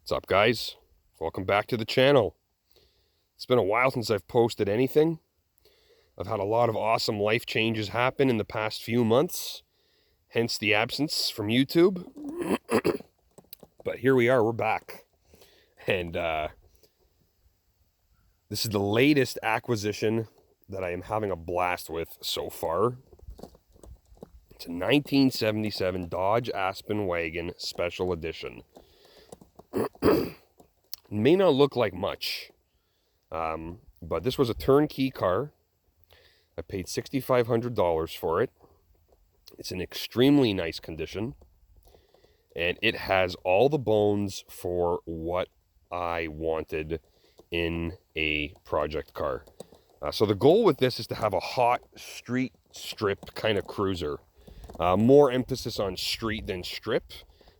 What's up, guys? Welcome back to the channel. It's been a while since I've posted anything. I've had a lot of awesome life changes happen in the past few months, hence the absence from YouTube. But here we are, we're back. And this is the latest acquisition that I am having a blast with so far. It's a 1977 Dodge Aspen Wagon Special Edition. May not look like much, but this was a turnkey car. I paid $6,500 for it. It's in extremely nice condition, and it has all the bones for what I wanted in a project car. So the goal with this is to have a hot street strip kind of cruiser. More emphasis on street than strip.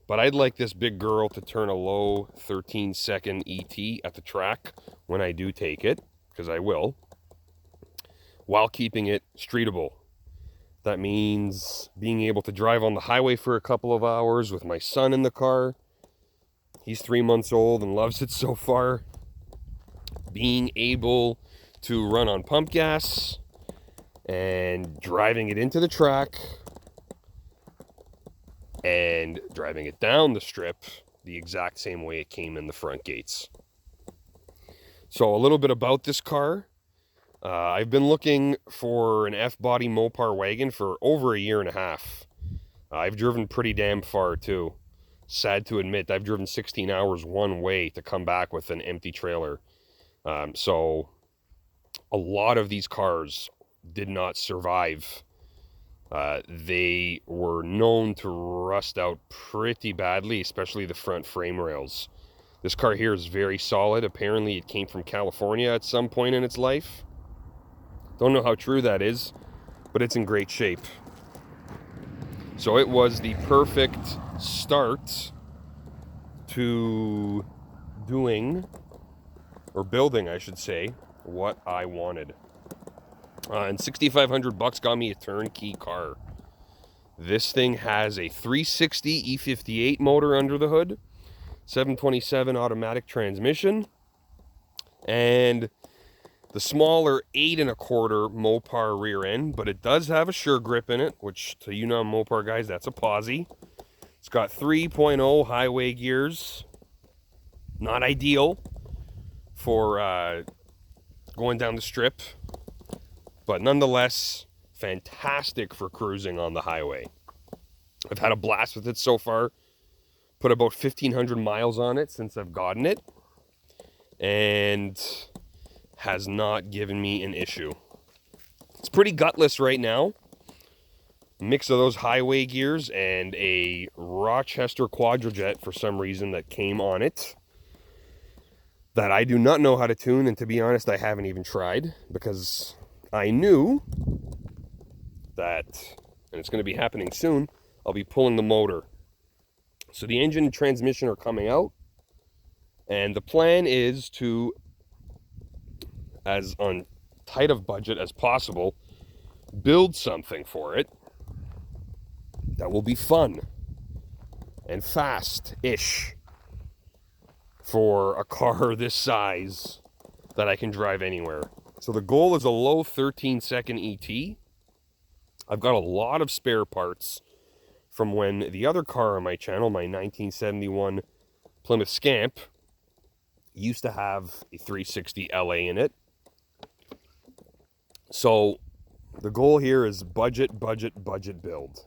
But I'd like this big girl to turn a low 13-second ET at the track when I do take it, because I will, while keeping it streetable. That means being able to drive on the highway for a couple of hours with my son in the car. He's 3 months old and loves it so far. Being able to run on pump gas and driving it into the track and driving it down the strip the exact same way it came in the front gates. So a little bit about this car. I've been looking for an F-body Mopar wagon for over a year and a half. I've driven pretty damn far too. Sad to admit, I've driven 16 hours one way to come back with an empty trailer. So a lot of these cars did not survive. They were known to rust out pretty badly, especially the front frame rails. This car here is very solid. Apparently it came from California at some point in its life. Don't know how true that is, but it's in great shape. So it was the perfect start to doing, or building, I should say, what I wanted. And $6,500 got me a turnkey car. This thing has a 360 E58 motor under the hood, 727 automatic transmission, and the smaller 8 1/4 Mopar rear end, but it does have a sure grip in it, which to you non-Mopar guys, that's a posi. It's got 3.0 highway gears. Not ideal for going down the strip, but nonetheless, fantastic for cruising on the highway. I've had a blast with it so far. Put about 1,500 miles on it since I've gotten it, and has not given me an issue. It's pretty gutless right now. Mix of those highway gears and a Rochester Quadrajet for some reason that came on it that I do not know how to tune, and to be honest, I haven't even tried, because I knew that, and it's going to be happening soon, I'll be pulling the motor. So the engine and transmission are coming out, and the plan is to, as on tight of budget as possible, build something for it that will be fun and fast-ish for a car this size that I can drive anywhere. So the goal is a low 13-second ET. I've got a lot of spare parts from when the other car on my channel, my 1971 Plymouth Scamp, used to have a 360 LA in it. So the goal here is budget build,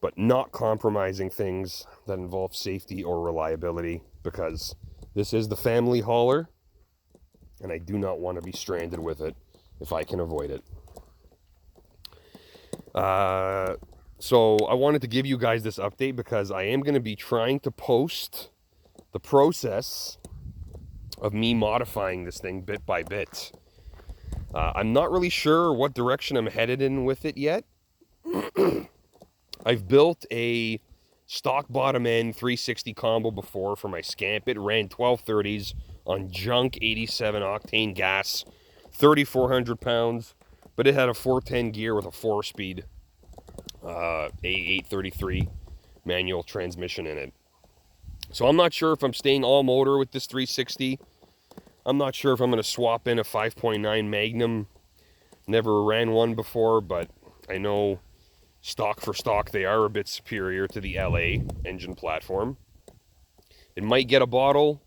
but not compromising things that involve safety or reliability, because this is the family hauler, and I do not want to be stranded with it if I can avoid it. So I wanted to give you guys this update because I am going to be trying to post the process of me modifying this thing bit by bit. I'm not really sure what direction I'm headed in with it yet. I've built a stock bottom end 360 combo before for my Scamp. It ran 1230s on junk 87 octane gas, 3,400 pounds, but it had a 410 gear with a 4-speed A833 manual transmission in it. So I'm not sure if I'm staying all motor with this 360. I'm not sure if I'm going to swap in a 5.9 Magnum. Never ran one before, but I know stock for stock they are a bit superior to the LA engine platform. It might get a bottle.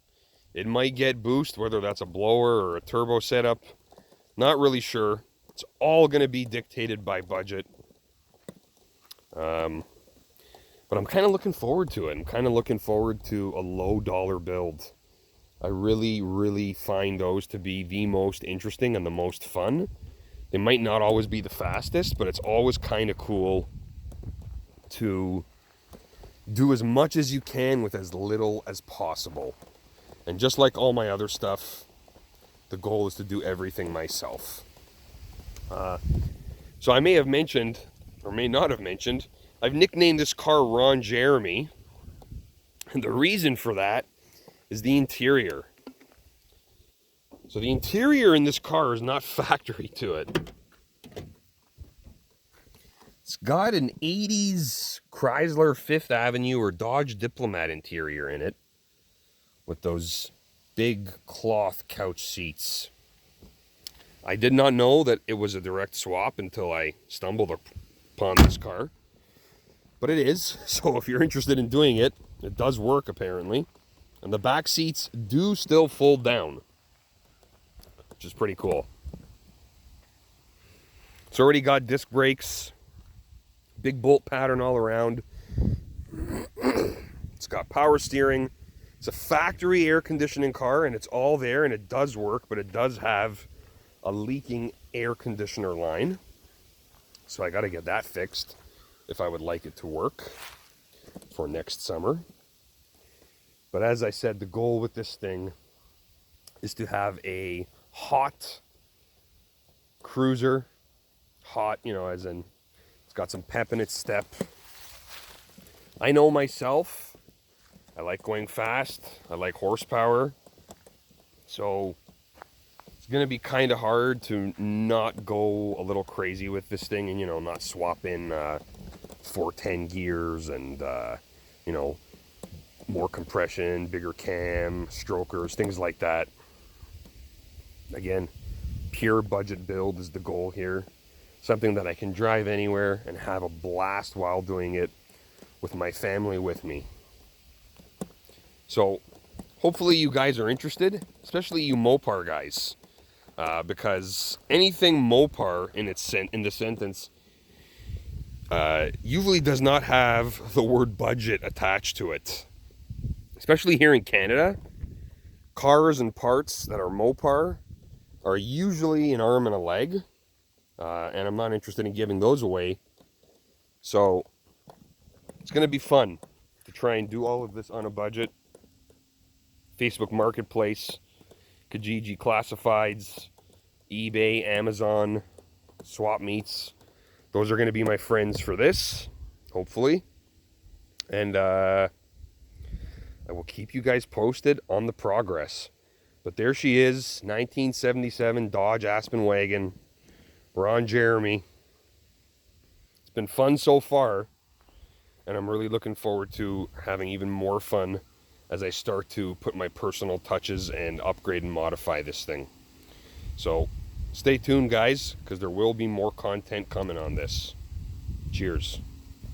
It might get boost, whether that's a blower or a turbo setup. Not really sure. It's all going to be dictated by budget. But I'm kind of looking forward to it. I'm kind of looking forward to a low dollar build. I really, really find those to be the most interesting and the most fun. They might not always be the fastest, but it's always kind of cool to do as much as you can with as little as possible. And just like all my other stuff, the goal is to do everything myself. So I may have mentioned, or may not have mentioned, I've nicknamed this car Ron Jeremy. And the reason for that is the interior. So the interior in this car is not factory to it. It's got an 80s Chrysler Fifth Avenue or Dodge Diplomat interior in it, with those big cloth couch seats. I did not know that it was a direct swap until I stumbled upon this car. But it is, so if you're interested in doing it, it does work apparently. And the back seats do still fold down, which is pretty cool. It's already got disc brakes, big bolt pattern all around. It's got power steering. It's a factory air conditioning car, and it's all there, and it does work, but it does have a leaking air conditioner line. So I got to get that fixed if I would like it to work for next summer. But as I said, the goal with this thing is to have a hot cruiser. Hot, you know, as in it's got some pep in its step. I know myself. I like going fast. I like horsepower. So it's going to be kind of hard to not go a little crazy with this thing and, you know, not swap in 410 gears and, you know, more compression, bigger cam, strokers, things like that. Again, pure budget build is the goal here. Something that I can drive anywhere and have a blast while doing it with my family with me. So hopefully you guys are interested, especially you Mopar guys, because anything Mopar in the sentence usually does not have the word budget attached to it. Especially here in Canada, cars and parts that are Mopar are usually an arm and a leg, and I'm not interested in giving those away. So it's going to be fun to try and do all of this on a budget. Facebook Marketplace, Kijiji Classifieds, eBay, Amazon, swap meets. Those are going to be my friends for this, hopefully. And I will keep you guys posted on the progress. But there she is, 1977 Dodge Aspen Wagon, Ron Jeremy. It's been fun so far, and I'm really looking forward to having even more fun as I start to put my personal touches and upgrade and modify this thing. So stay tuned, guys, because there will be more content coming on this. Cheers.